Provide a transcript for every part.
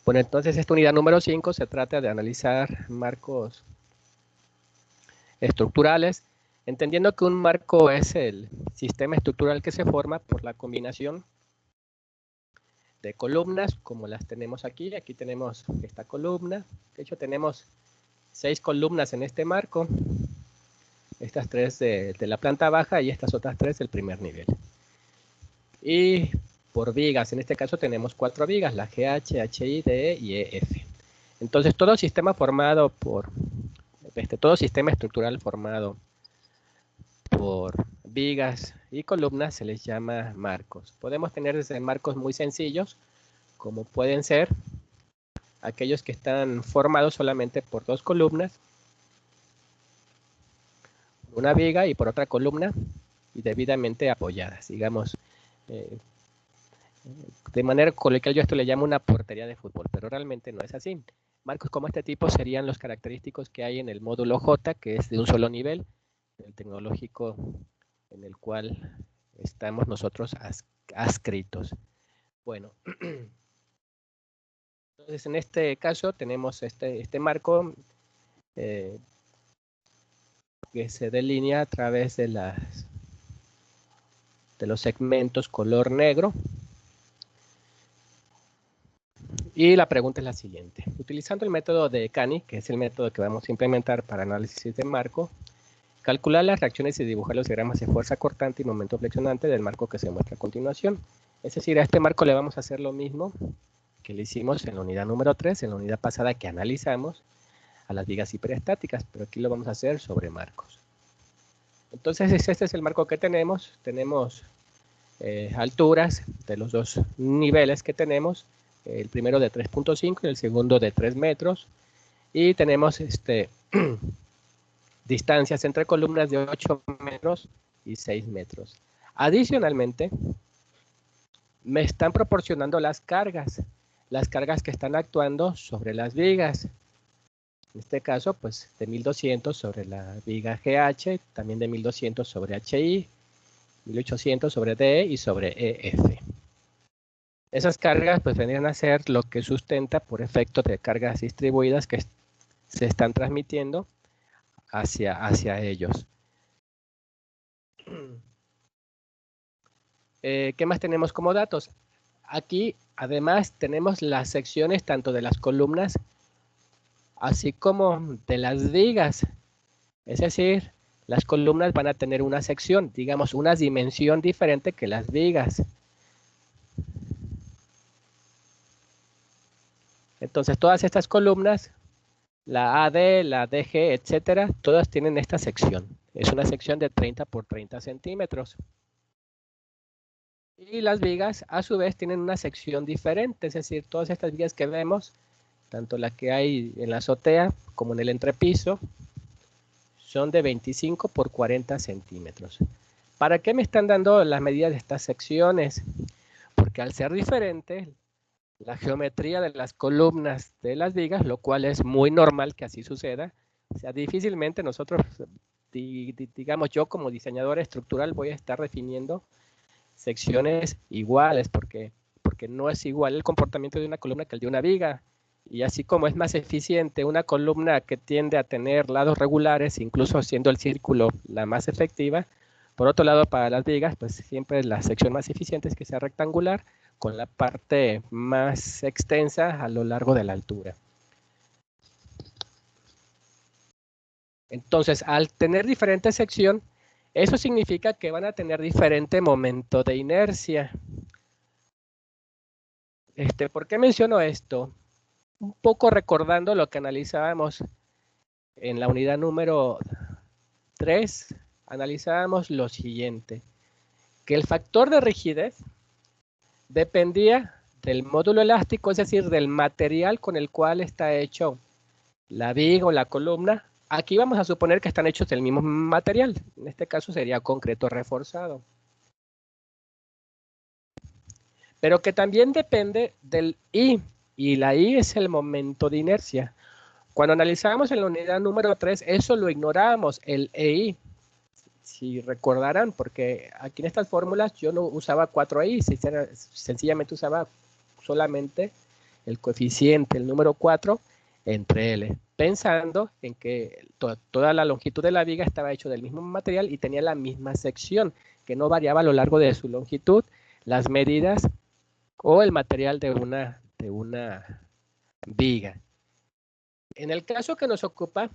Bueno, entonces esta unidad número 5 se trata de analizar marcos estructurales, entendiendo que un marco es el sistema estructural que se forma por la combinación de columnas, como las tenemos aquí. Aquí tenemos esta columna. De hecho, tenemos 6 columnas en este marco. Estas 3 de la planta baja y estas otras 3 del primer nivel. Y por vigas, en este caso tenemos 4 vigas, la GH, HI, DE y EF. Entonces, todo sistema formado por, todo sistema estructural formado por vigas y columnas se les llama marcos. Podemos tener desde marcos muy sencillos, como pueden ser aquellos que están formados solamente por 2 columnas, una viga y por otra columna, y debidamente apoyadas, digamos. De manera coloquial yo esto le llamo una portería de fútbol, pero realmente no es así. Marcos como este tipo serían los característicos que hay en el módulo J, que es de un solo nivel, el tecnológico en el cual estamos nosotros adscritos. Bueno, entonces en este caso tenemos este marco que se delinea a través de los segmentos color negro. Y la pregunta es la siguiente. Utilizando el método de Cani, que es el método que vamos a implementar para análisis de marco, calcular las reacciones y dibujar los diagramas de fuerza cortante y momento flexionante del marco que se muestra a continuación. Es decir, a este marco le vamos a hacer lo mismo que le hicimos en la unidad número 3, en la unidad pasada que analizamos a las vigas hiperestáticas, pero aquí lo vamos a hacer sobre marcos. Entonces, este es el marco que tenemos. Tenemos alturas de los 2 niveles que tenemos, el primero de 3.5 y el segundo de 3 metros. Y tenemos distancias entre columnas de 8 metros y 6 metros. Adicionalmente, me están proporcionando las cargas que están actuando sobre las vigas. En este caso, pues de 1200 sobre la viga GH, también de 1200 sobre HI, 1800 sobre DE y sobre EF. Esas cargas pues vendrían a ser lo que sustenta por efecto de cargas distribuidas que se están transmitiendo hacia ellos. ¿Qué más tenemos como datos? Aquí además tenemos las secciones tanto de las columnas así como de las vigas. Es decir, las columnas van a tener una sección, digamos, una dimensión diferente que las vigas. Entonces, todas estas columnas, la AD, la DG, etcétera, todas tienen esta sección. Es una sección de 30 por 30 centímetros. Y las vigas, a su vez, tienen una sección diferente. Es decir, todas estas vigas que vemos, tanto la que hay en la azotea como en el entrepiso, son de 25 por 40 centímetros. ¿Para qué me están dando las medidas de estas secciones? Porque al ser diferente, la geometría de las columnas de las vigas, lo cual es muy normal que así suceda, o sea, difícilmente nosotros, digamos yo como diseñador estructural voy a estar definiendo secciones iguales, porque no es igual el comportamiento de una columna que el de una viga. Y así como es más eficiente una columna que tiende a tener lados regulares, incluso siendo el círculo la más efectiva, por otro lado, para las vigas, pues siempre la sección más eficiente es que sea rectangular, con la parte más extensa a lo largo de la altura. Entonces, al tener diferente sección, eso significa que van a tener diferente momento de inercia. ¿Por qué menciono esto? Un poco recordando lo que analizábamos en la unidad número 3, analizábamos lo siguiente, que el factor de rigidez dependía del módulo elástico, es decir, del material con el cual está hecho la viga o la columna. Aquí vamos a suponer que están hechos del mismo material, en este caso sería concreto reforzado. Pero que también depende del I, y la I es el momento de inercia. Cuando analizábamos en la unidad número 3, eso lo ignorábamos, el EI. Si recordarán, porque aquí en estas fórmulas yo no usaba 4i, sencillamente usaba solamente el coeficiente, el número 4, entre L, pensando en que toda la longitud de la viga estaba hecho del mismo material y tenía la misma sección, que no variaba a lo largo de su longitud, las medidas o el material de una viga. En el caso que nos ocupa,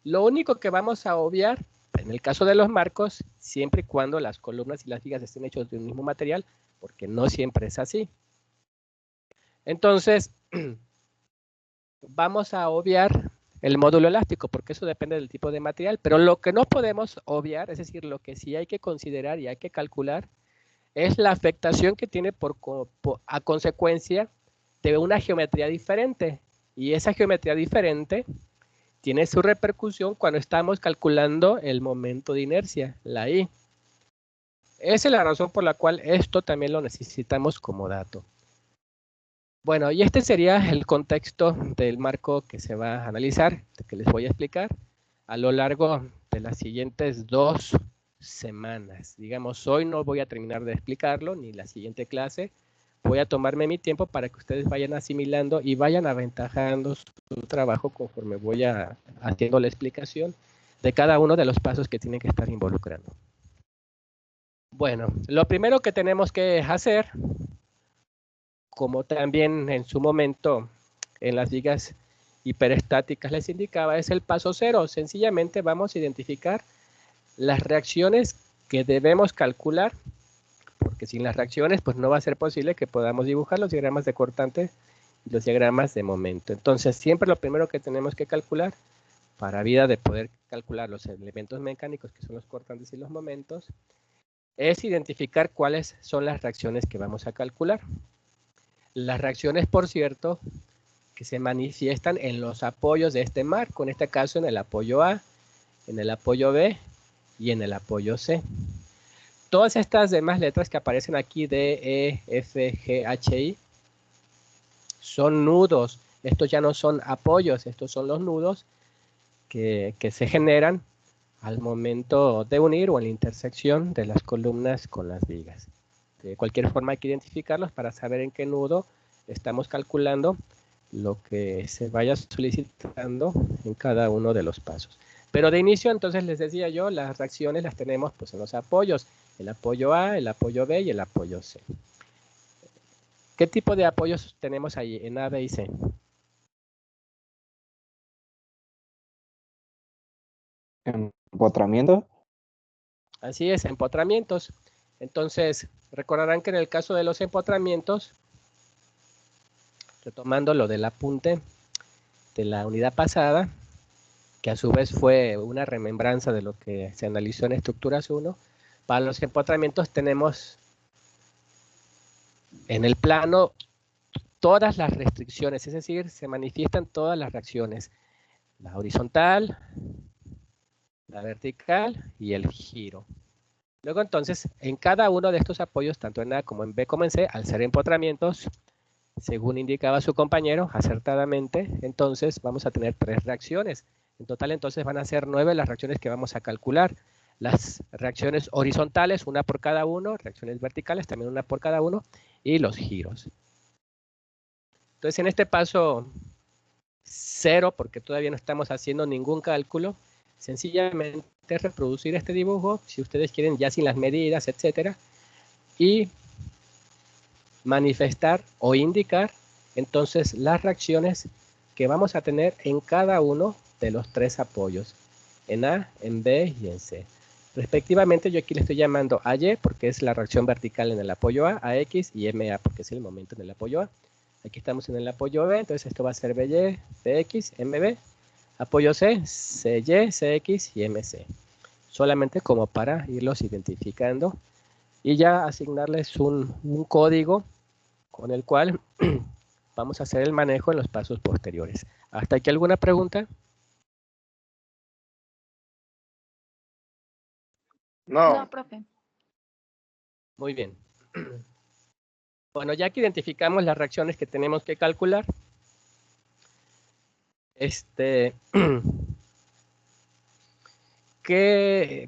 lo único que vamos a obviar, en el caso de los marcos, siempre y cuando las columnas y las vigas estén hechos de un mismo material, porque no siempre es así. Entonces, vamos a obviar el módulo elástico, porque eso depende del tipo de material, pero lo que no podemos obviar, es decir, lo que sí hay que considerar y hay que calcular, es la afectación que tiene a consecuencia de una geometría diferente. Y esa geometría diferente tiene su repercusión cuando estamos calculando el momento de inercia, la I. Esa es la razón por la cual esto también lo necesitamos como dato. Bueno, y este sería el contexto del marco que se va a analizar, que les voy a explicar a lo largo de las siguientes 2 semanas. Digamos, hoy no voy a terminar de explicarlo, ni la siguiente clase. Voy a tomarme mi tiempo para que ustedes vayan asimilando y vayan aventajando su trabajo conforme voy haciendo la explicación de cada uno de los pasos que tienen que estar involucrando. Bueno, lo primero que tenemos que hacer, como también en su momento en las vigas hiperestáticas les indicaba, es el paso 0. Sencillamente vamos a identificar las reacciones que debemos calcular, porque sin las reacciones pues no va a ser posible que podamos dibujar los diagramas de cortante y los diagramas de momento. Entonces siempre lo primero que tenemos que calcular, para vida de poder calcular los elementos mecánicos que son los cortantes y los momentos, es identificar cuáles son las reacciones que vamos a calcular. Las reacciones, por cierto, que se manifiestan en los apoyos de este marco, en este caso en el apoyo A, en el apoyo B y en el apoyo C. Todas estas demás letras que aparecen aquí, D, E, F, G, H, I, son nudos. Estos ya no son apoyos, estos son los nudos que se generan al momento de unir o en la intersección de las columnas con las vigas. De cualquier forma hay que identificarlos para saber en qué nudo estamos calculando lo que se vaya solicitando en cada uno de los pasos. Pero de inicio, entonces les decía yo, las reacciones las tenemos pues en los apoyos, el apoyo A, el apoyo B y el apoyo C. ¿Qué tipo de apoyos tenemos ahí en A, B y C? ¿Empotramiento? Así es, empotramientos. Entonces, recordarán que en el caso de los empotramientos, retomando lo del apunte de la unidad pasada, que a su vez fue una remembranza de lo que se analizó en estructuras 1, para los empotramientos tenemos en el plano todas las restricciones, es decir, se manifiestan todas las reacciones, la horizontal, la vertical y el giro. Luego entonces, en cada uno de estos apoyos, tanto en A como en B como en C, al ser empotramientos, según indicaba su compañero acertadamente, entonces vamos a tener 3 reacciones. En total entonces van a ser 9 las reacciones que vamos a calcular. Las reacciones horizontales, una por cada uno, reacciones verticales, también una por cada uno, y los giros. Entonces en este paso 0, porque todavía no estamos haciendo ningún cálculo, sencillamente reproducir este dibujo, si ustedes quieren, ya sin las medidas, etcétera, y manifestar o indicar entonces las reacciones que vamos a tener en cada uno de los 3 apoyos, en A, en B y en C. Respectivamente, yo aquí le estoy llamando a Y porque es la reacción vertical en el apoyo A X y MA porque es el momento en el apoyo A. Aquí estamos en el apoyo B, entonces esto va a ser BY, BX, MB. Apoyo C, CY, CX y MC. Solamente como para irlos identificando y ya asignarles un código con el cual vamos a hacer el manejo en los pasos posteriores. ¿Hasta aquí alguna pregunta? No, profe. Muy bien. Bueno, ya que identificamos las reacciones que tenemos que calcular,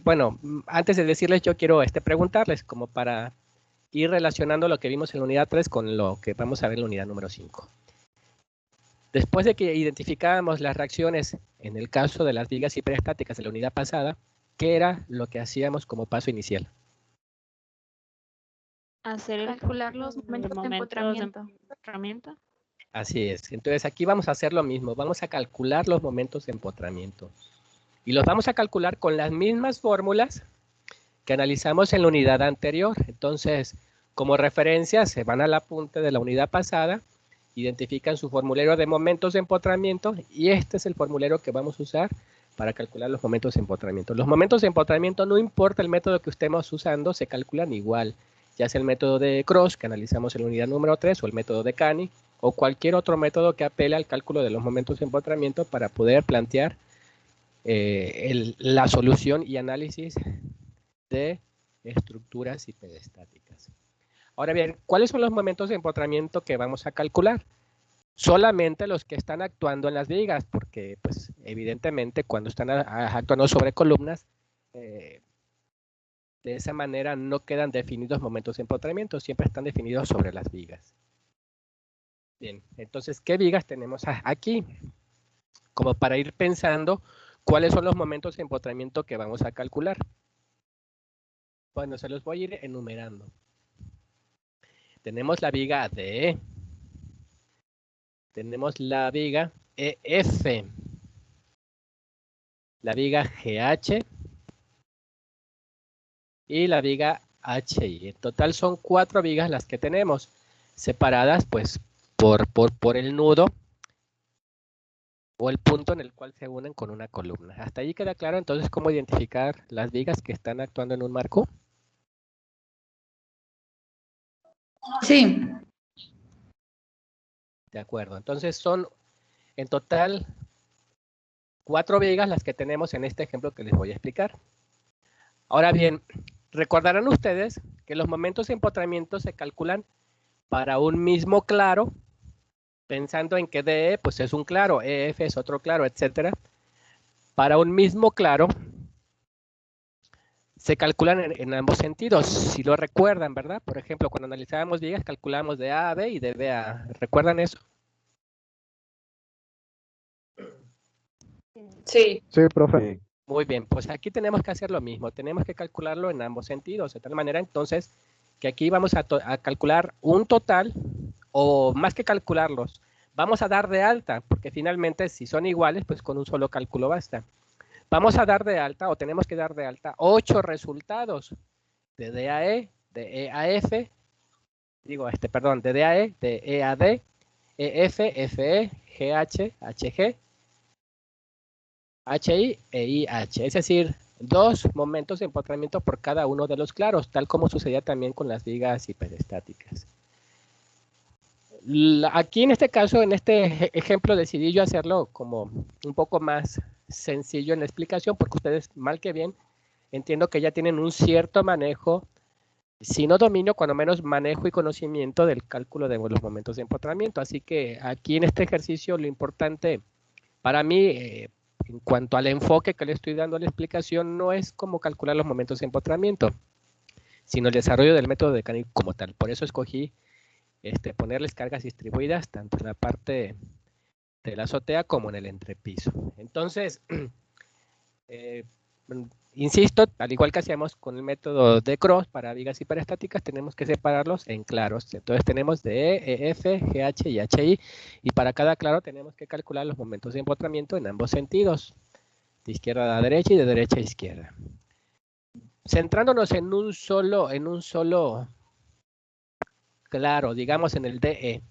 bueno, antes de decirles, yo quiero preguntarles, como para y relacionando lo que vimos en la unidad 3 con lo que vamos a ver en la unidad número 5. Después de que identificábamos las reacciones en el caso de las vigas hiperestáticas de la unidad pasada, ¿qué era lo que hacíamos como paso inicial? Calcular los momentos de empotramiento. Así es. Entonces aquí vamos a hacer lo mismo. Vamos a calcular los momentos de empotramiento. Y los vamos a calcular con las mismas fórmulas que analizamos en la unidad anterior. Entonces, como referencia, se van al apunte de la unidad pasada, identifican su formulario de momentos de empotramiento y este es el formulario que vamos a usar para calcular los momentos de empotramiento. Los momentos de empotramiento, no importa el método que estemos usando, se calculan igual. Ya sea el método de Cross, que analizamos en la unidad número 3, o el método de Cani, o cualquier otro método que apele al cálculo de los momentos de empotramiento para poder plantear la solución y análisis de estructuras hiperestáticas. Ahora bien, ¿cuáles son los momentos de empotramiento que vamos a calcular? Solamente los que están actuando en las vigas, porque pues evidentemente cuando están actuando sobre columnas, de esa manera no quedan definidos momentos de empotramiento, siempre están definidos sobre las vigas. Bien, entonces, ¿qué vigas tenemos aquí? Como para ir pensando cuáles son los momentos de empotramiento que vamos a calcular. Bueno, se los voy a ir enumerando. Tenemos la viga DE. Tenemos la viga EF. La viga GH. Y la viga HI. En total son 4 vigas las que tenemos, separadas pues por el nudo o el punto en el cual se unen con una columna. ¿Hasta ahí queda claro entonces cómo identificar las vigas que están actuando en un marco? Sí. De acuerdo, entonces son en total 4 vigas las que tenemos en este ejemplo que les voy a explicar. Ahora bien, recordarán ustedes que los momentos de empotramiento se calculan para un mismo claro, pensando en que DE pues es un claro, EF es otro claro, etcétera. Para un mismo claro se calculan en ambos sentidos, si lo recuerdan, ¿verdad? Por ejemplo, cuando analizábamos vigas calculábamos de A a B y de B a A. ¿Recuerdan eso? Sí. Sí, profe. Muy bien, pues aquí tenemos que hacer lo mismo, tenemos que calcularlo en ambos sentidos, de tal manera entonces que aquí vamos a calcular un total, o más que calcularlos, vamos a dar de alta, porque finalmente si son iguales, pues con un solo cálculo basta. Vamos a dar de alta, o tenemos que dar de alta, 8 resultados de DAE, de EAF, de DAE, de EAD, EF, FE, GH, HG, HI e IH, es decir, 2 momentos de empotramiento por cada uno de los claros, tal como sucedía también con las vigas hiperestáticas. Aquí en este caso, en este ejemplo, decidí yo hacerlo como un poco más sencillo en la explicación, porque ustedes, mal que bien, entiendo que ya tienen un cierto manejo, si no dominio, cuando menos manejo y conocimiento del cálculo de los momentos de empotramiento. Así que aquí en este ejercicio lo importante para mí, en cuanto al enfoque que le estoy dando a la explicación, no es cómo calcular los momentos de empotramiento, sino el desarrollo del método de Canning como tal. Por eso escogí ponerles cargas distribuidas tanto en la parte de la azotea como en el entrepiso. Entonces, insisto, al igual que hacíamos con el método de Cross para vigas hiperestáticas, tenemos que separarlos en claros. Entonces tenemos de E, F, GH y HI, y para cada claro tenemos que calcular los momentos de empotramiento en ambos sentidos, de izquierda a derecha y de derecha a izquierda. Centrándonos en un solo claro, digamos en el DE,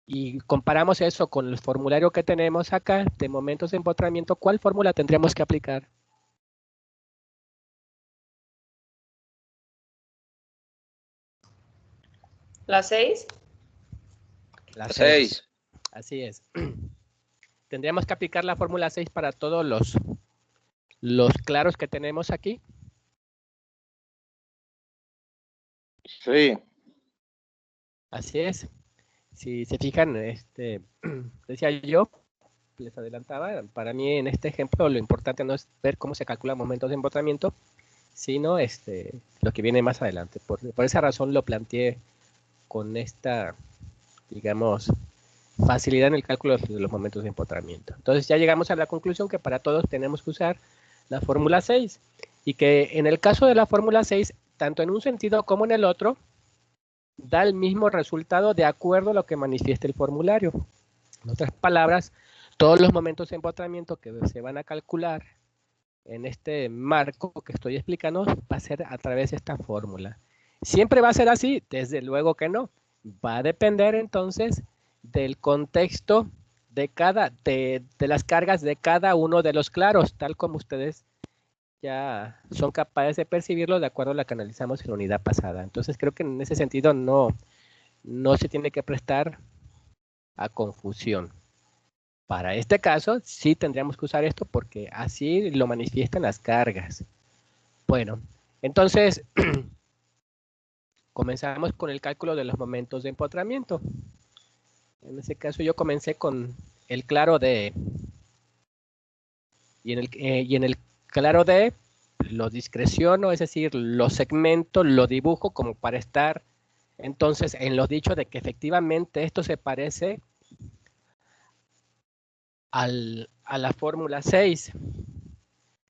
y comparamos eso con el formulario que tenemos acá de momentos de empotramiento, ¿cuál fórmula tendríamos que aplicar? ¿La 6? La 6. Así es. Tendríamos que aplicar la fórmula 6 para todos los claros que tenemos aquí. Sí. Así es. Si se fijan, decía yo, les adelantaba, para mí en este ejemplo lo importante no es ver cómo se calculan momentos de empotramiento, sino lo que viene más adelante. Por esa razón lo planteé con esta, digamos, facilidad en el cálculo de los momentos de empotramiento. Entonces ya llegamos a la conclusión que para todos tenemos que usar la fórmula 6 y que en el caso de la fórmula 6, tanto en un sentido como en el otro, da el mismo resultado de acuerdo a lo que manifieste el formulario. En otras palabras, todos los momentos de empotramiento que se van a calcular en este marco que estoy explicando va a ser a través de esta fórmula. ¿Siempre va a ser así? Desde luego que no. Va a depender entonces del contexto de las cargas de cada uno de los claros, tal como ustedes ya son capaces de percibirlo de acuerdo a lo que analizamos en la unidad pasada. Entonces creo que en ese sentido no se tiene que prestar a confusión. Para este caso sí tendríamos que usar esto porque así lo manifiestan las cargas. Bueno, entonces comenzamos con el cálculo de los momentos de empotramiento. En ese caso yo comencé con el claro D. Y en el claro D lo discreciono, es decir, lo segmento, lo dibujo como para estar entonces en lo dicho de que efectivamente esto se parece a la fórmula 6.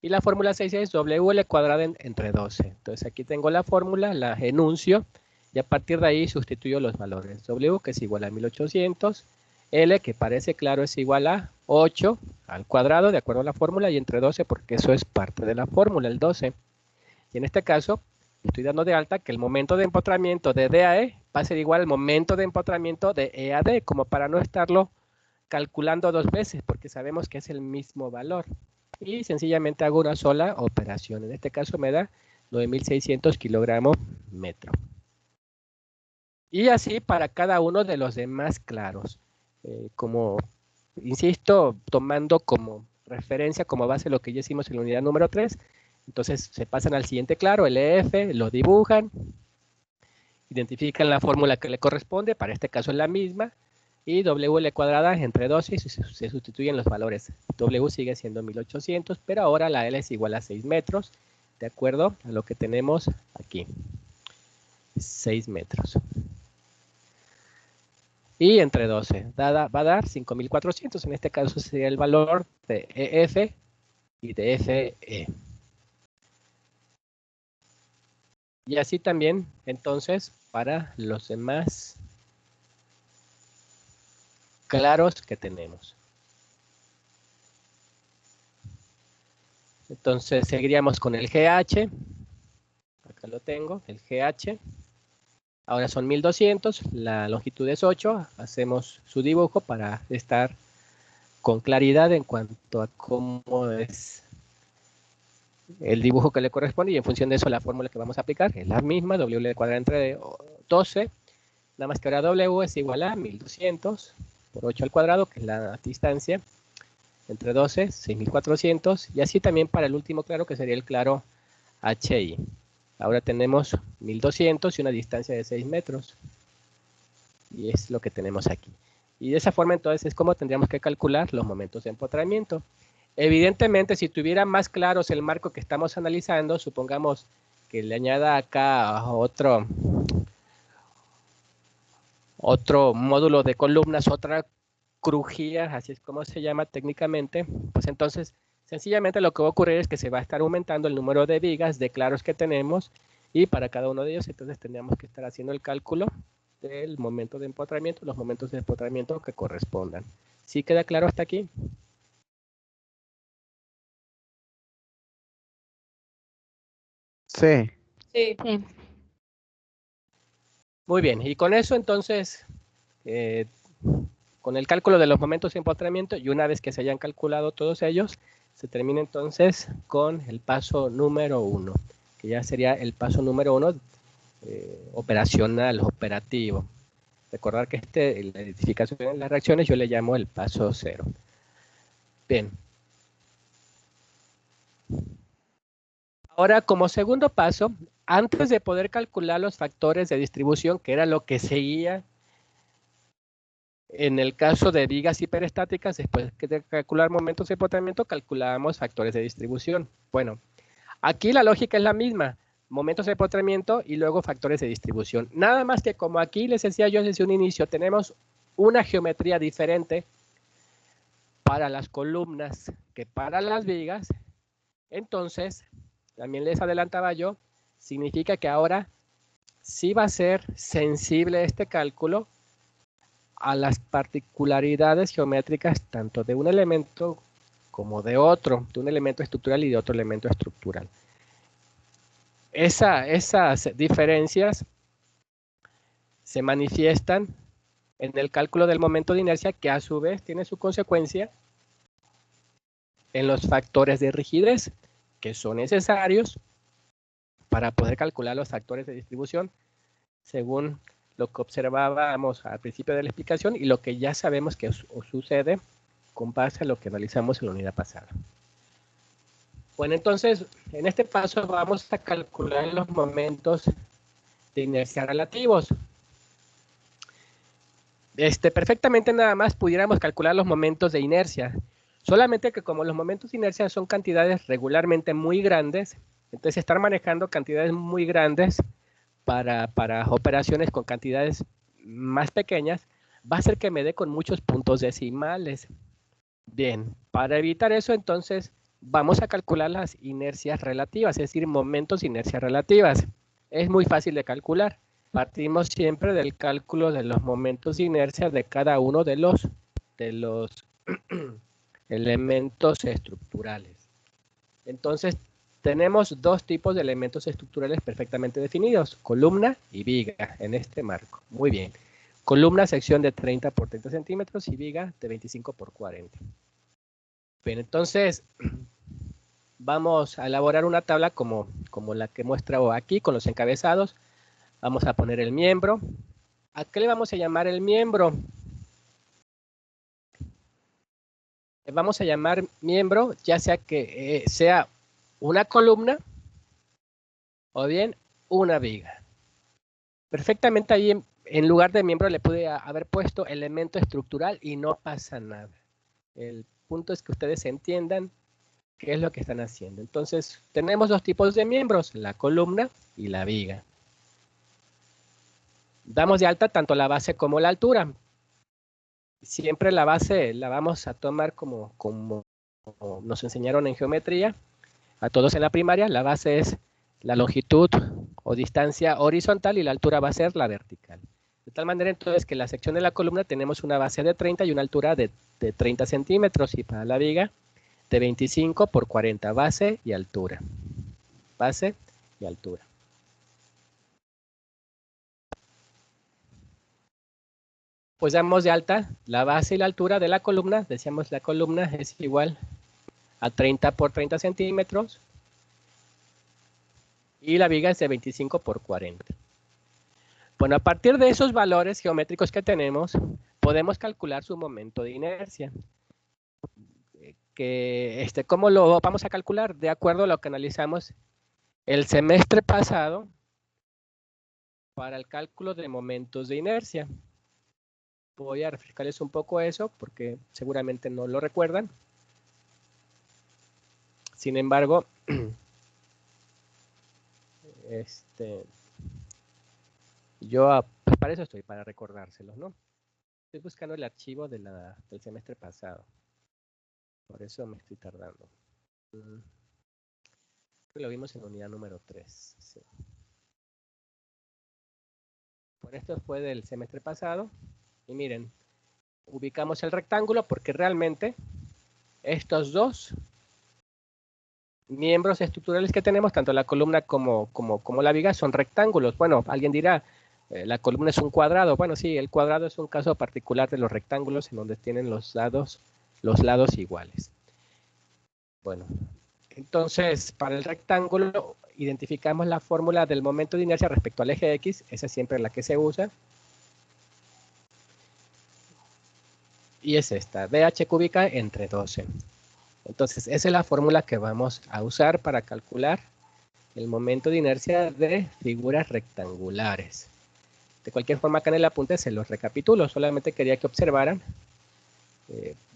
Y la fórmula 6 es WL cuadrado entre 12. Entonces aquí tengo la fórmula, la enuncio y a partir de ahí sustituyo los valores. W que es igual a 1800, L que parece claro es igual a 8 al cuadrado de acuerdo a la fórmula y entre 12 porque eso es parte de la fórmula, el 12. Y en este caso estoy dando de alta que el momento de empotramiento de D a E va a ser igual al momento de empotramiento de E a D, como para no estarlo calculando dos veces porque sabemos que es el mismo valor. Y sencillamente hago una sola operación. En este caso me da 9600 kilogramos metro. Y así para cada uno de los demás claros. Como, insisto, tomando como referencia, como base lo que ya hicimos en la unidad número 3. Entonces se pasan al siguiente claro, el EF, lo dibujan, identifican la fórmula que le corresponde, para este caso es la misma, y WL cuadrada entre 12 y se sustituyen los valores. W sigue siendo 1800, pero ahora la L es igual a 6 metros, de acuerdo a lo que tenemos aquí. 6 metros. Y entre 12 va a dar 5400, en este caso sería el valor de EF y de FE. Y así también, entonces, para los demás claros que tenemos. Entonces seguiríamos con el GH. Acá lo tengo, el GH. Ahora son 1200, la longitud es 8. Hacemos su dibujo para estar con claridad en cuanto a cómo es el dibujo que le corresponde y en función de eso la fórmula que vamos a aplicar es la misma, W cuadrado entre 12. Nada más que ahora W es igual a 1200 por 8 al cuadrado, que es la distancia, entre 12, 6400, y así también para el último claro, que sería el claro HI. Ahora tenemos 1200 y una distancia de 6 metros. Y es lo que tenemos aquí. Y de esa forma entonces es como tendríamos que calcular los momentos de empotramiento. Evidentemente, si tuviera más claros el marco que estamos analizando, supongamos que le añada acá otro módulo de columnas, otra crujía, así es como se llama técnicamente, pues entonces sencillamente lo que va a ocurrir es que se va a estar aumentando el número de vigas, de claros que tenemos, y para cada uno de ellos entonces tendríamos que estar haciendo el cálculo del momento de empotramiento, los momentos de empotramiento que correspondan. ¿Sí queda claro hasta aquí? Sí. Sí. Sí. Muy bien, y con eso entonces, con el cálculo de los momentos de empotramiento, y una vez que se hayan calculado todos ellos, se termina entonces con el paso número 1, que ya sería el paso número 1 operacional, operativo. Recordar que la identificación de las reacciones yo le llamo el paso 0. Bien. Ahora, como segundo paso, antes de poder calcular los factores de distribución, que era lo que seguía en el caso de vigas hiperestáticas, después de calcular momentos de empotramiento, calculábamos factores de distribución. Bueno, Aquí la lógica es la misma, momentos de empotramiento y luego factores de distribución. Nada más que como aquí les decía yo desde un inicio, tenemos una geometría diferente para las columnas que para las vigas, entonces, también les adelantaba yo, significa que ahora sí va a ser sensible este cálculo a las particularidades geométricas tanto de un elemento como de otro, de un elemento estructural y de otro elemento estructural. Esas diferencias se manifiestan en el cálculo del momento de inercia, que a su vez tiene su consecuencia en los factores de rigidez, que son necesarios para poder calcular los factores de distribución, según lo que observábamos al principio de la explicación y lo que ya sabemos que sucede con base a lo que analizamos en la unidad pasada. Bueno, entonces, en este paso vamos a calcular los momentos de inercia relativos. Perfectamente nada más pudiéramos calcular los momentos de inercia, solamente que como los momentos de inercia son cantidades regularmente muy grandes, entonces estar manejando cantidades muy grandes para operaciones con cantidades más pequeñas va a hacer que me dé con muchos puntos decimales. Bien, para evitar eso entonces vamos a calcular las inercias relativas, es decir, momentos de inercia relativas. Es muy fácil de calcular. Partimos siempre del cálculo de los momentos de inercia de cada uno de los elementos estructurales. Entonces, tenemos dos tipos de elementos estructurales perfectamente definidos, columna y viga, en este marco. Muy bien. Columna, sección de 30 por 30 centímetros y viga de 25 por 40. Bien, entonces, vamos a elaborar una tabla como la que muestro aquí, con los encabezados. Vamos a poner el miembro. ¿A qué le vamos a llamar el miembro? Vamos a llamar miembro, ya sea que sea una columna o bien una viga. Perfectamente ahí en lugar de miembro le pude haber puesto elemento estructural y no pasa nada. El punto es que ustedes entiendan qué es lo que están haciendo. Entonces tenemos dos tipos de miembros, la columna y la viga. Damos de alta tanto la base como la altura. Siempre la base la vamos a tomar como nos enseñaron en geometría, a todos en la primaria. La base es la longitud o distancia horizontal y la altura va a ser la vertical. De tal manera entonces que en la sección de la columna tenemos una base de 30 y una altura de 30 centímetros, y para la viga de 25 por 40, base y altura. Base y altura. Pues damos de alta la base y la altura de la columna. Decíamos la columna es igual a 30 por 30 centímetros. Y la viga es de 25 por 40. Bueno, a partir de esos valores geométricos que tenemos, podemos calcular su momento de inercia. ¿Cómo lo vamos a calcular? De acuerdo a lo que analizamos el semestre pasado para el cálculo de momentos de inercia. Voy a refrescarles un poco eso porque seguramente no lo recuerdan. Sin embargo, yo pues para eso estoy, para recordárselos, ¿no? Estoy buscando el archivo del semestre pasado. Por eso me estoy tardando. Lo vimos en la unidad número 3. Sí. Bueno, esto fue del semestre pasado. Y miren, ubicamos el rectángulo porque realmente estos dos miembros estructurales que tenemos, tanto la columna como la viga, son rectángulos. Bueno, alguien dirá, la columna es un cuadrado. Bueno, sí, el cuadrado es un caso particular de los rectángulos en donde tienen los lados iguales. Bueno, entonces, para el rectángulo identificamos la fórmula del momento de inercia respecto al eje X. Esa es siempre la que se usa. Y es esta, BH cúbica entre 12. Entonces, esa es la fórmula que vamos a usar para calcular el momento de inercia de figuras rectangulares. De cualquier forma, acá en el apunte se los recapitulo. Solamente quería que observaran,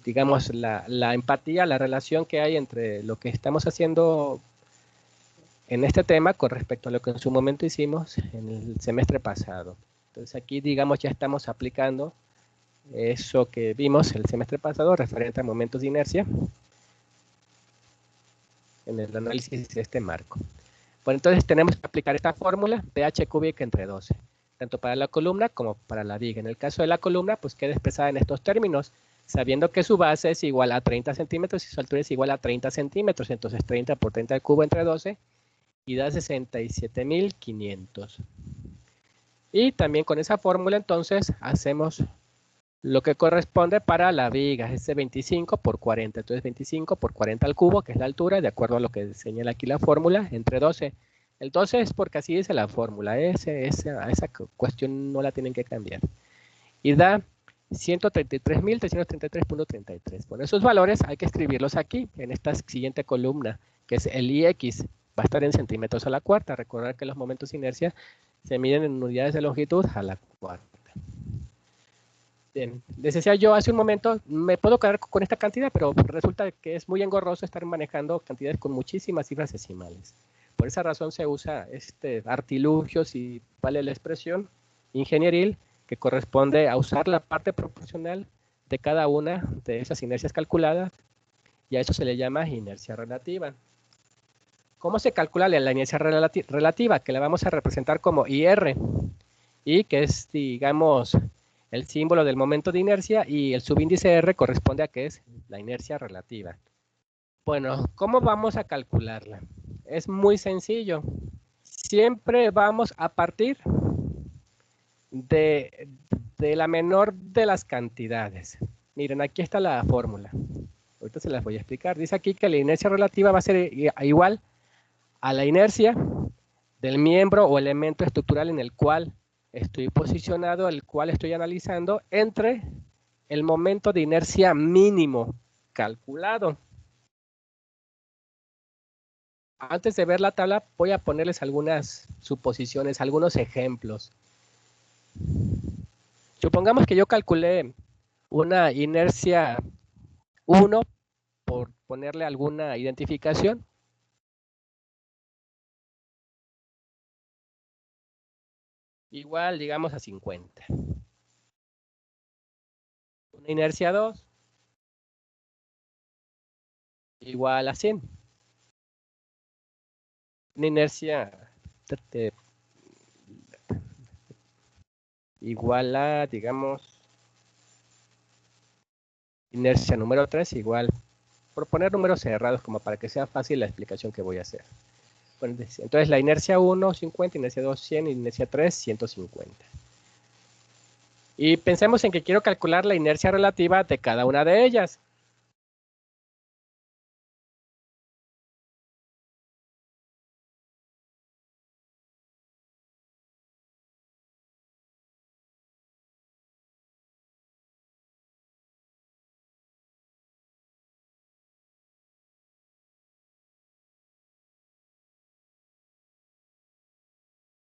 digamos, la empatía, la relación que hay entre lo que estamos haciendo en este tema con respecto a lo que en su momento hicimos en el semestre pasado. Entonces aquí, digamos, ya estamos aplicando eso que vimos el semestre pasado referente a momentos de inercia en el análisis de este marco. Bueno, entonces tenemos que aplicar esta fórmula pH cúbica entre 12, tanto para la columna como para la viga. En el caso de la columna, pues queda expresada en estos términos, sabiendo que su base es igual a 30 centímetros y su altura es igual a 30 centímetros, entonces 30 por 30 al cubo entre 12 y da 67.500. Y también con esa fórmula entonces hacemos lo que corresponde para la viga, es 25 por 40, entonces 25 por 40 al cubo, que es la altura, de acuerdo a lo que señala aquí la fórmula, entre 12. El 12 es porque así dice la fórmula, esa cuestión no la tienen que cambiar. Y da 133.333.33. Bueno, esos valores hay que escribirlos aquí, en esta siguiente columna, que es el IX, va a estar en centímetros a la cuarta. Recordar que los momentos de inercia se miden en unidades de longitud a la cuarta. Bien, les decía yo hace un momento, me puedo quedar con esta cantidad, pero resulta que es muy engorroso estar manejando cantidades con muchísimas cifras decimales. Por esa razón se usa artilugio, si vale la expresión, ingenieril, que corresponde a usar la parte proporcional de cada una de esas inercias calculadas, y a eso se le llama inercia relativa. ¿Cómo se calcula la inercia relativa? Que la vamos a representar como IR, y que es, digamos, el símbolo del momento de inercia, y el subíndice R corresponde a que es la inercia relativa. Bueno, ¿cómo vamos a calcularla? Es muy sencillo. Siempre vamos a partir de la menor de las cantidades. Miren, aquí está la fórmula. Ahorita se las voy a explicar. Dice aquí que la inercia relativa va a ser igual a la inercia del miembro o elemento estructural en el cual estoy posicionado, el cual estoy analizando, entre el momento de inercia mínimo calculado. Antes de ver la tabla, voy a ponerles algunas suposiciones, algunos ejemplos. Supongamos que yo calculé una inercia 1, por ponerle alguna identificación. Igual, digamos, a 50. Una inercia 2, igual a 100. Una inercia igual a, digamos, inercia número 3, igual, por poner números cerrados como para que sea fácil la explicación que voy a hacer. Bueno, entonces la inercia 1, 50, inercia 2, 100, inercia 3, 150. Y pensemos en que quiero calcular la inercia relativa de cada una de ellas.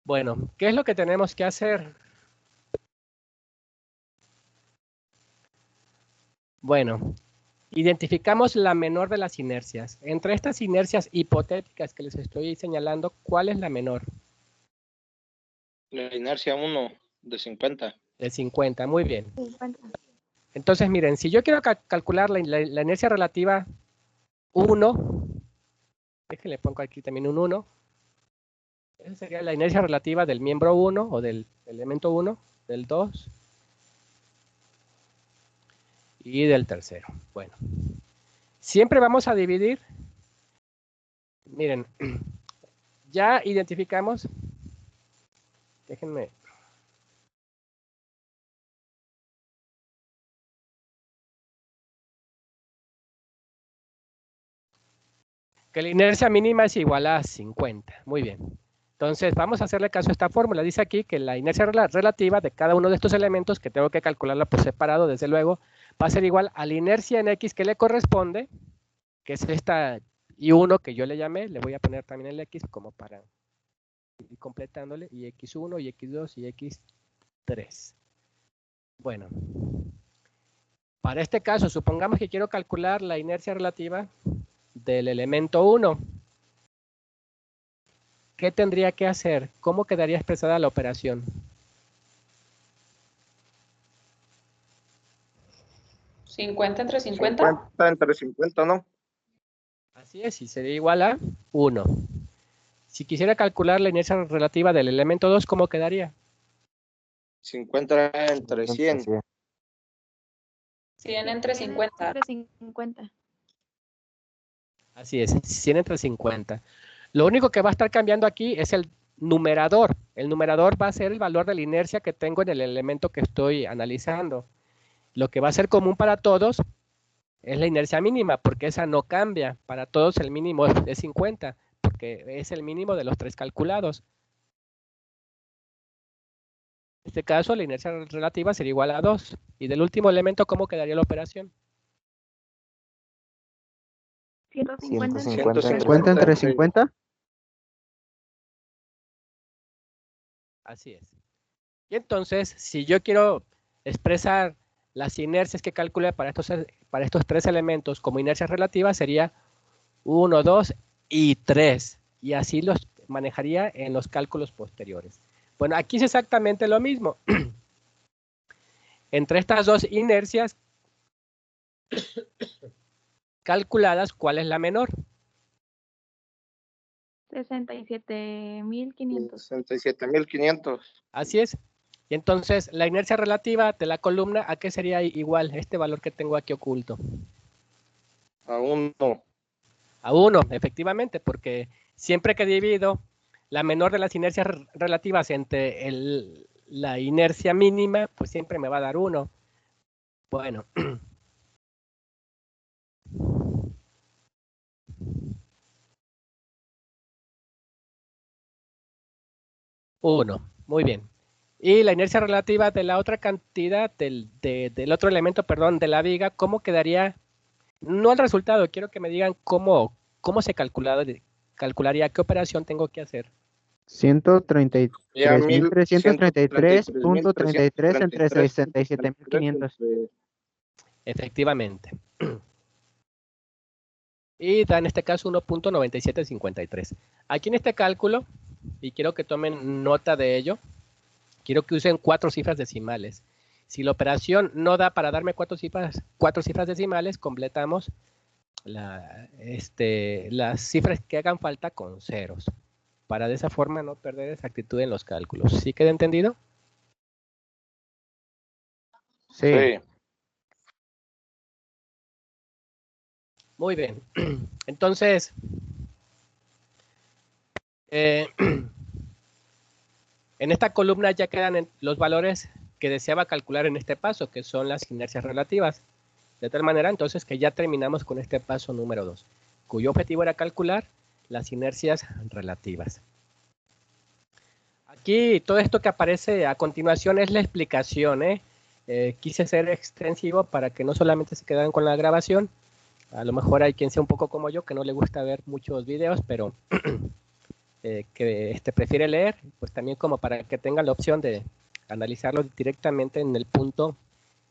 Bueno, ¿qué es lo que tenemos que hacer? Bueno, identificamos la menor de las inercias. Entre estas inercias hipotéticas que les estoy señalando, ¿cuál es la menor? La inercia 1 de 50. De 50, muy bien. Entonces, miren, si yo quiero calcular la inercia relativa 1, déjenle pongo aquí también un 1. Esa sería la inercia relativa del miembro 1 o del elemento 1, del 2 y del tercero. Bueno, siempre vamos a dividir. Miren, ya identificamos. Déjenme. Que la inercia mínima es igual a 50. Muy bien. Entonces, vamos a hacerle caso a esta fórmula. Dice aquí que la inercia relativa de cada uno de estos elementos, que tengo que calcularla por separado, desde luego, va a ser igual a la inercia en X que le corresponde, que es esta I1 que yo le llamé. Le voy a poner también el X como para ir completándole, y X1, y X2, y X3. Bueno, para este caso, supongamos que quiero calcular la inercia relativa del elemento 1. ¿qué tendría que hacer? ¿Cómo quedaría expresada la operación? 50 entre 50. 50 entre 50, ¿no? Así es, y sería igual a 1. Si quisiera calcular la inercia relativa del elemento 2, ¿cómo quedaría? 50 entre 100. 100 entre 50. Entre 50. Así es, 100 entre 50. Lo único que va a estar cambiando aquí es el numerador. El numerador va a ser el valor de la inercia que tengo en el elemento que estoy analizando. Lo que va a ser común para todos es la inercia mínima, porque esa no cambia. Para todos el mínimo es 50, porque es el mínimo de los 3 calculados. En este caso, la inercia relativa sería igual a 2. Y del último elemento, ¿cómo quedaría la operación? 150. 150 entre 50. Así es. Y entonces, si yo quiero expresar las inercias que calcule para estos 3 elementos como inercia relativa, sería 1, 2 y 3. Y así los manejaría en los cálculos posteriores. Bueno, aquí es exactamente lo mismo. Entre estas dos inercias calculadas, ¿cuál es la menor? 67.500. 67.500. Así es. Y entonces, la inercia relativa de la columna, ¿a qué sería igual este valor que tengo aquí oculto? A 1. A 1, efectivamente, porque siempre que divido la menor de las inercias relativas entre la inercia mínima, pues siempre me va a dar 1. Bueno. 1, muy bien. Y la inercia relativa de la otra cantidad, del otro elemento, perdón, de la viga, ¿cómo quedaría? No el resultado, quiero que me digan cómo se calcularía, qué operación tengo que hacer. 133.333.33 entre 67.500. Efectivamente. Y da en este caso 1.9753. Aquí en este cálculo, y quiero que tomen nota de ello, quiero que usen 4 cifras decimales. Si la operación no da para darme 4 cifras decimales, completamos las cifras que hagan falta con ceros, para de esa forma no perder exactitud en los cálculos. ¿Sí queda entendido? Sí. Muy bien. Entonces, en esta columna ya quedan los valores que deseaba calcular en este paso, que son las inercias relativas. De tal manera, entonces, que ya terminamos con este paso número 2, cuyo objetivo era calcular las inercias relativas. Aquí, todo esto que aparece a continuación es la explicación, quise ser extensivo para que no solamente se quedaran con la grabación. A lo mejor hay quien sea un poco como yo, que no le gusta ver muchos videos, pero que prefiere leer, pues también como para que tengan la opción de analizarlo directamente en el punto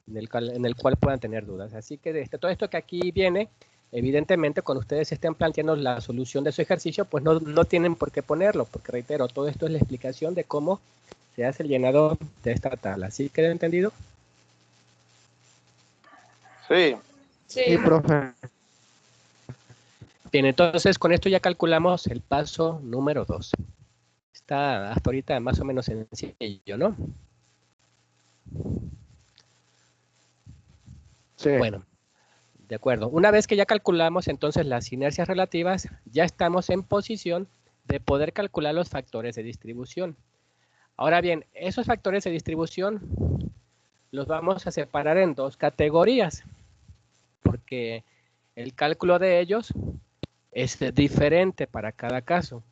en el cual puedan tener dudas. Así que todo esto que aquí viene, evidentemente cuando ustedes estén planteando la solución de su ejercicio, pues no tienen por qué ponerlo, porque reitero, todo esto es la explicación de cómo se hace el llenado de esta tabla. ¿Sí queda entendido? Sí. Sí, profe. Bien, entonces con esto ya calculamos el paso número 2. Está hasta ahorita más o menos sencillo, ¿no? Sí. Bueno, de acuerdo. Una vez que ya calculamos entonces las inercias relativas, ya estamos en posición de poder calcular los factores de distribución. Ahora bien, esos factores de distribución los vamos a separar en 2 categorías, porque el cálculo de ellos es diferente para cada caso.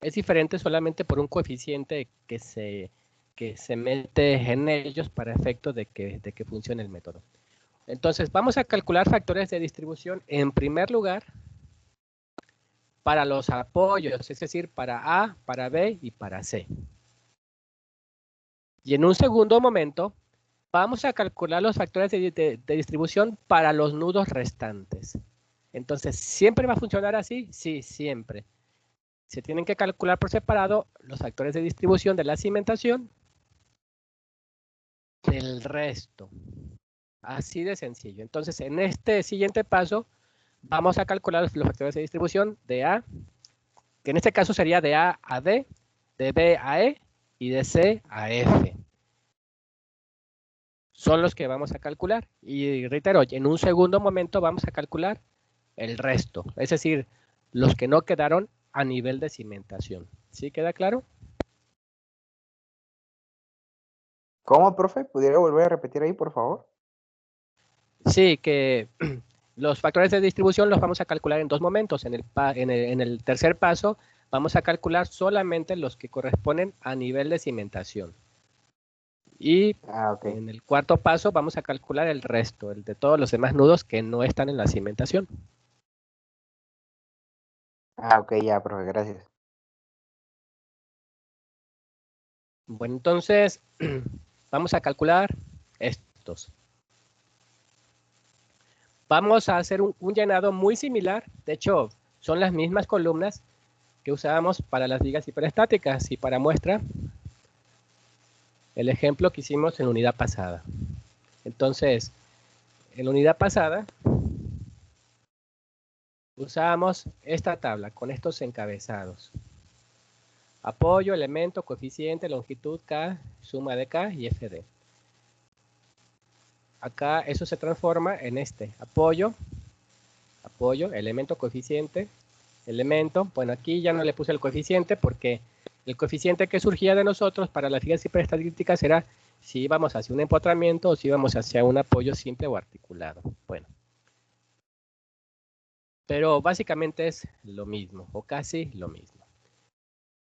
Es diferente solamente por un coeficiente que se mete en ellos para efecto de que funcione el método. Entonces, vamos a calcular factores de distribución en primer lugar para los apoyos, es decir, para A, para B y para C. Y en un segundo momento, vamos a calcular los factores de distribución para los nudos restantes. Entonces, ¿siempre va a funcionar así? Sí, siempre. Se tienen que calcular por separado los factores de distribución de la cimentación del resto. Así de sencillo. Entonces, en este siguiente paso, vamos a calcular los factores de distribución de A, que en este caso sería de A a D, de B a E y de C a F. Son los que vamos a calcular. Y reitero, en un segundo momento vamos a calcular el resto, es decir, los que no quedaron a nivel de cimentación. ¿Sí queda claro? ¿Cómo, profe? ¿Pudiera volver a repetir ahí, por favor? Sí, que los factores de distribución los vamos a calcular en dos momentos. En el tercer paso vamos a calcular solamente los que corresponden a nivel de cimentación. Y Okay. en el cuarto paso vamos a calcular el resto, el de todos los demás nudos que no están en la cimentación. Ok, ya, profe, gracias. Bueno, entonces vamos a calcular estos. Vamos a hacer un llenado muy similar. De hecho, son las mismas columnas que usábamos para las vigas hiperestáticas. Y para muestra, el ejemplo que hicimos en la unidad pasada. Entonces, en la unidad pasada, usábamos esta tabla con estos encabezados. Apoyo, elemento, coeficiente, longitud K, suma de K y FD. Acá eso se transforma en este. Apoyo, elemento, coeficiente, elemento. Bueno, aquí ya no le puse el coeficiente porque el coeficiente que surgía de nosotros para las vigas hiperestáticas era si íbamos hacia un empotramiento o si íbamos hacia un apoyo simple o articulado. Bueno. Pero básicamente es lo mismo, o casi lo mismo.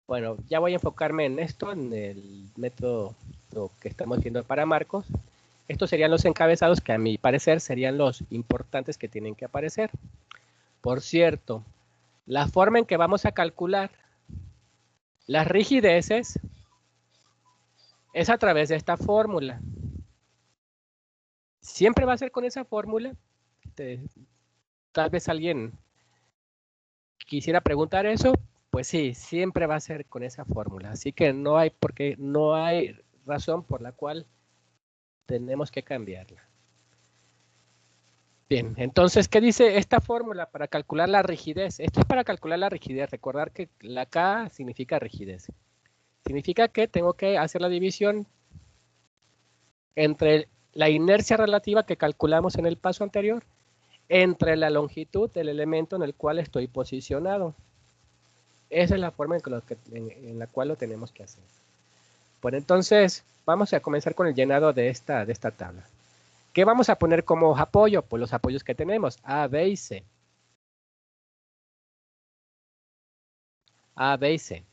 Bueno, ya voy a enfocarme en esto, en el método que estamos viendo para marcos. Estos serían los encabezados que a mi parecer serían los importantes que tienen que aparecer. Por cierto, la forma en que vamos a calcular las rigideces es a través de esta fórmula. Siempre va a ser con esa fórmula. Tal vez alguien quisiera preguntar eso. Pues sí, siempre va a ser con esa fórmula. Así que no hay razón por la cual tenemos que cambiarla. Bien, entonces, ¿qué dice esta fórmula para calcular la rigidez? Esto es para calcular la rigidez. Recordar que la K significa rigidez. Significa que tengo que hacer la división entre la inercia relativa que calculamos en el paso anterior, entre la longitud del elemento en el cual estoy posicionado. Esa es la forma en la cual lo tenemos que hacer. Bueno, entonces vamos a comenzar con el llenado de esta tabla. ¿Qué vamos a poner como apoyo? Pues los apoyos que tenemos, A, B y C. A, B y C.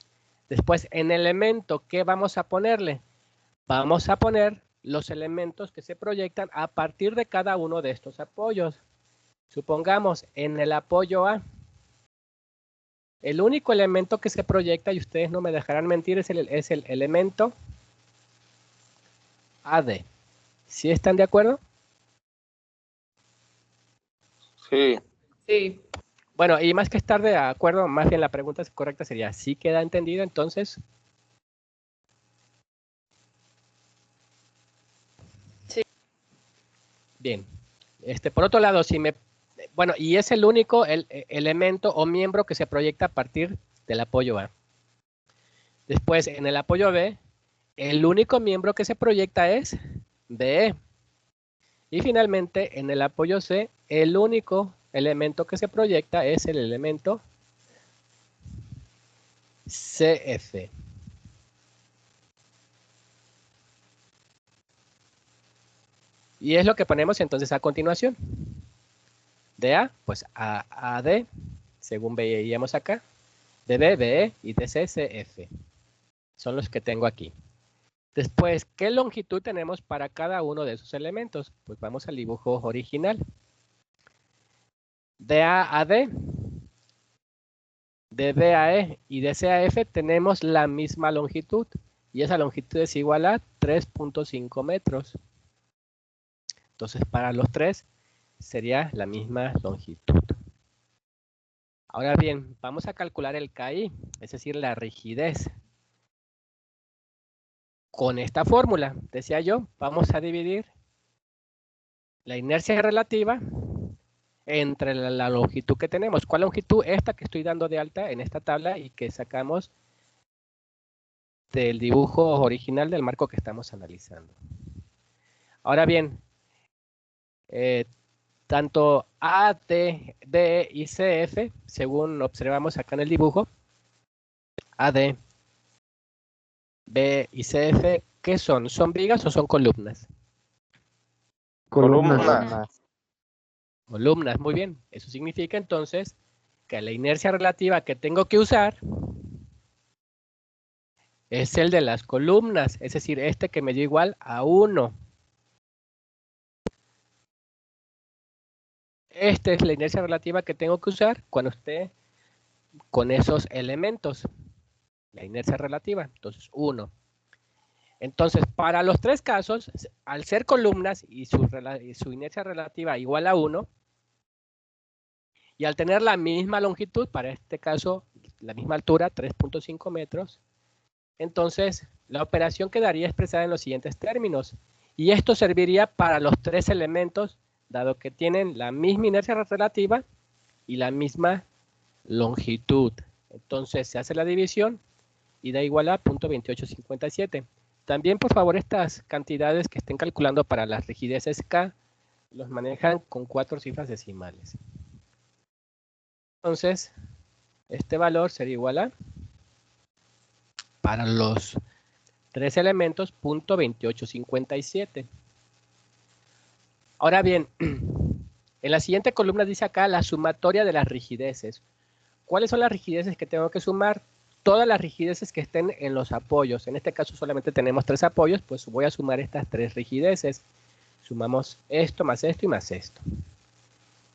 Después, en elemento, ¿qué vamos a ponerle? Vamos a poner los elementos que se proyectan a partir de cada uno de estos apoyos. Supongamos, en el apoyo A, el único elemento que se proyecta, y ustedes no me dejarán mentir, es el elemento AD. ¿Sí están de acuerdo? Sí. Sí. Bueno, y más que estar de acuerdo, más bien la pregunta correcta sería, ¿sí queda entendido entonces? Sí. Bien. Por otro lado, bueno, y es el único elemento o miembro que se proyecta a partir del apoyo A. Después, en el apoyo B, el único miembro que se proyecta es BE. Y finalmente, en el apoyo C, el único elemento que se proyecta es el elemento CF. Y es lo que ponemos entonces a continuación. De A, pues a D, según veíamos acá. De B, BE y de C, CF. Son los que tengo aquí. Después, ¿qué longitud tenemos para cada uno de esos elementos? Pues vamos al dibujo original. De A a D, de B a E y de C a F tenemos la misma longitud. Y esa longitud es igual a 3.5 metros. Entonces, para los tres sería la misma longitud. Ahora bien, vamos a calcular el KI, es decir, la rigidez. Con esta fórmula, decía yo, vamos a dividir la inercia relativa entre la longitud que tenemos. ¿Cuál longitud? Esta que estoy dando de alta en esta tabla y que sacamos del dibujo original del marco que estamos analizando. Ahora bien, tanto AD, D y CF, según observamos acá en el dibujo, AD, B y CF, ¿qué son? ¿Son vigas o son columnas? Columnas. Columnas, muy bien. Eso significa entonces que la inercia relativa que tengo que usar es el de las columnas, es decir, este que me dio igual a 1. Esta es la inercia relativa que tengo que usar cuando esté con esos elementos. La inercia relativa, entonces 1. Entonces, para los tres casos, al ser columnas y su inercia relativa igual a 1, y al tener la misma longitud, para este caso, la misma altura, 3.5 metros, entonces la operación quedaría expresada en los siguientes términos. Y esto serviría para los tres elementos, dado que tienen la misma inercia relativa y la misma longitud. Entonces se hace la división y da igual a 0.2857. También, por favor, estas cantidades que estén calculando para las rigideces K, los manejan con 4 cifras decimales. Entonces, este valor sería igual a, para los tres elementos, 0.2857. Ahora bien, en la siguiente columna dice acá la sumatoria de las rigideces. ¿Cuáles son las rigideces que tengo que sumar? Todas las rigideces que estén en los apoyos. En este caso solamente tenemos 3 apoyos, pues voy a sumar estas 3 rigideces. Sumamos esto más esto y más esto.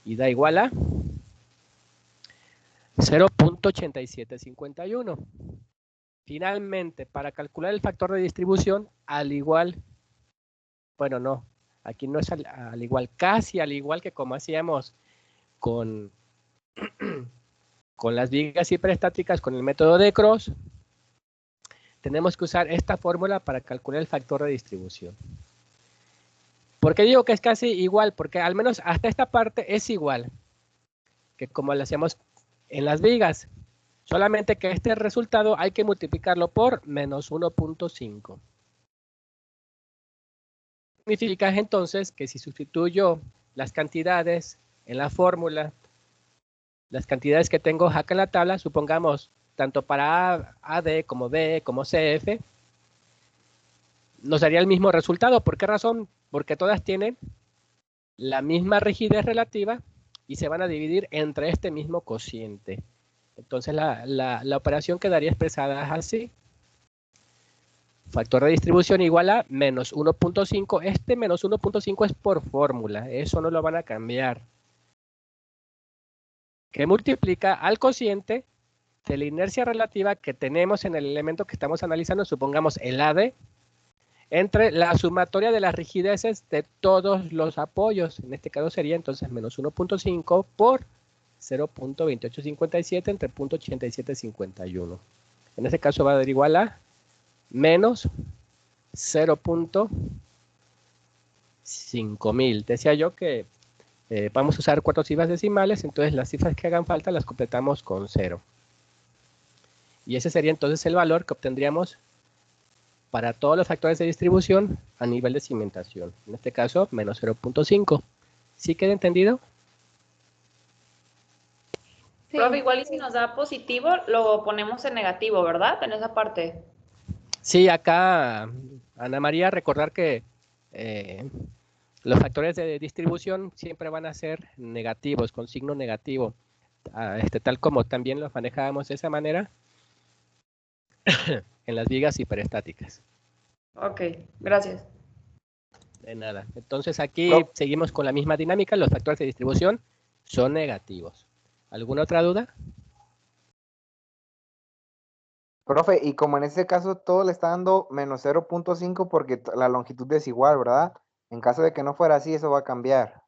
Y da igual a 0.8751. Finalmente, para calcular el factor de distribución, al igual, bueno, no, aquí no es al igual, casi al igual que como hacíamos con las vigas hiperestáticas con el método de Cross, tenemos que usar esta fórmula para calcular el factor de distribución. ¿Por qué digo que es casi igual? Porque al menos hasta esta parte es igual que como lo hacíamos en las vigas. Solamente que este resultado hay que multiplicarlo por menos 1.5. Significa entonces que si sustituyo las cantidades en la fórmula, las cantidades que tengo acá en la tabla, supongamos tanto para AD como B como CF, nos daría el mismo resultado. ¿Por qué razón? Porque todas tienen la misma rigidez relativa y se van a dividir entre este mismo cociente. Entonces la operación quedaría expresada así. Factor de distribución igual a menos 1.5. Este menos 1.5 es por fórmula. Eso no lo van a cambiar. Que multiplica al cociente de la inercia relativa que tenemos en el elemento que estamos analizando, supongamos el AD, entre la sumatoria de las rigideces de todos los apoyos. En este caso sería entonces menos 1.5 por 0.2857 entre 0.8751. En este caso va a dar igual a menos 0.5000. Decía yo que vamos a usar 4 cifras decimales, entonces las cifras que hagan falta las completamos con 0. Y ese sería entonces el valor que obtendríamos para todos los factores de distribución a nivel de cimentación. En este caso, menos 0.5. ¿Sí queda entendido? Sí. Profe, igual y si nos da positivo, lo ponemos en negativo, ¿verdad? En esa parte. Sí, acá, Ana María, recordar que los factores de distribución siempre van a ser negativos, con signo negativo, tal como también los manejábamos de esa manera en las vigas hiperestáticas. Ok, gracias. De nada. Entonces aquí seguimos con la misma dinámica, los factores de distribución son negativos. ¿Alguna otra duda? Profe, y como en este caso todo le está dando menos 0.5 porque la longitud es igual, ¿verdad? En caso de que no fuera así, eso va a cambiar.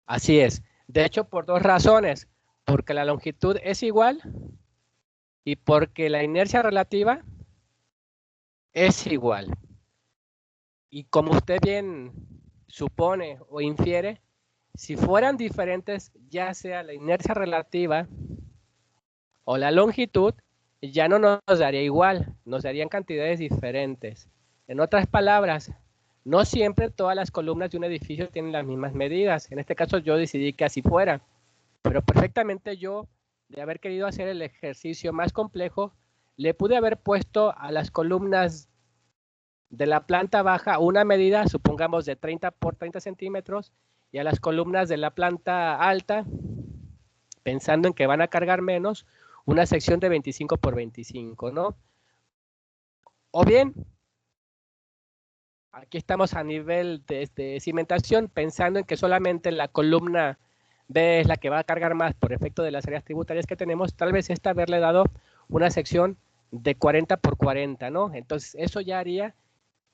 Así es. De hecho, por 2 razones. porque la longitud es igual y porque la inercia relativa es igual. Y como usted bien supone o infiere, si fueran diferentes, ya sea la inercia relativa o la longitud, ya no nos daría igual, nos darían cantidades diferentes. En otras palabras, no siempre todas las columnas de un edificio tienen las mismas medidas. En este caso yo decidí que así fuera, pero perfectamente yo, de haber querido hacer el ejercicio más complejo, le pude haber puesto a las columnas de la planta baja una medida, supongamos de 30 por 30 centímetros, y a las columnas de la planta alta, pensando en que van a cargar menos, una sección de 25 por 25, ¿no? O bien, aquí estamos a nivel de cimentación, pensando en que solamente la columna B es la que va a cargar más por efecto de las áreas tributarias que tenemos, tal vez esta haberle dado una sección de 40 por 40, ¿no? Entonces, eso ya haría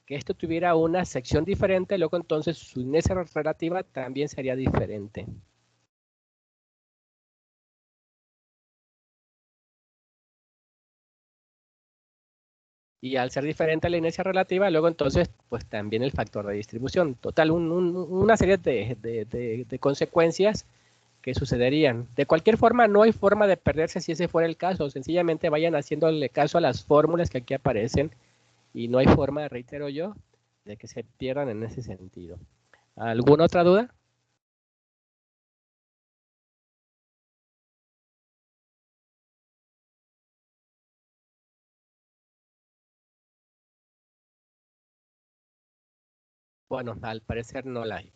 que esto tuviera una sección diferente, luego entonces su inercia relativa también sería diferente. Y al ser diferente la inercia relativa, luego entonces, pues también el factor de distribución. Total, una serie de consecuencias que sucederían. De cualquier forma, no hay forma de perderse si ese fuera el caso. Sencillamente vayan haciéndole caso a las fórmulas que aquí aparecen y no hay forma, reitero yo, de que se pierdan en ese sentido. ¿Alguna otra duda? Bueno, al parecer no la hay.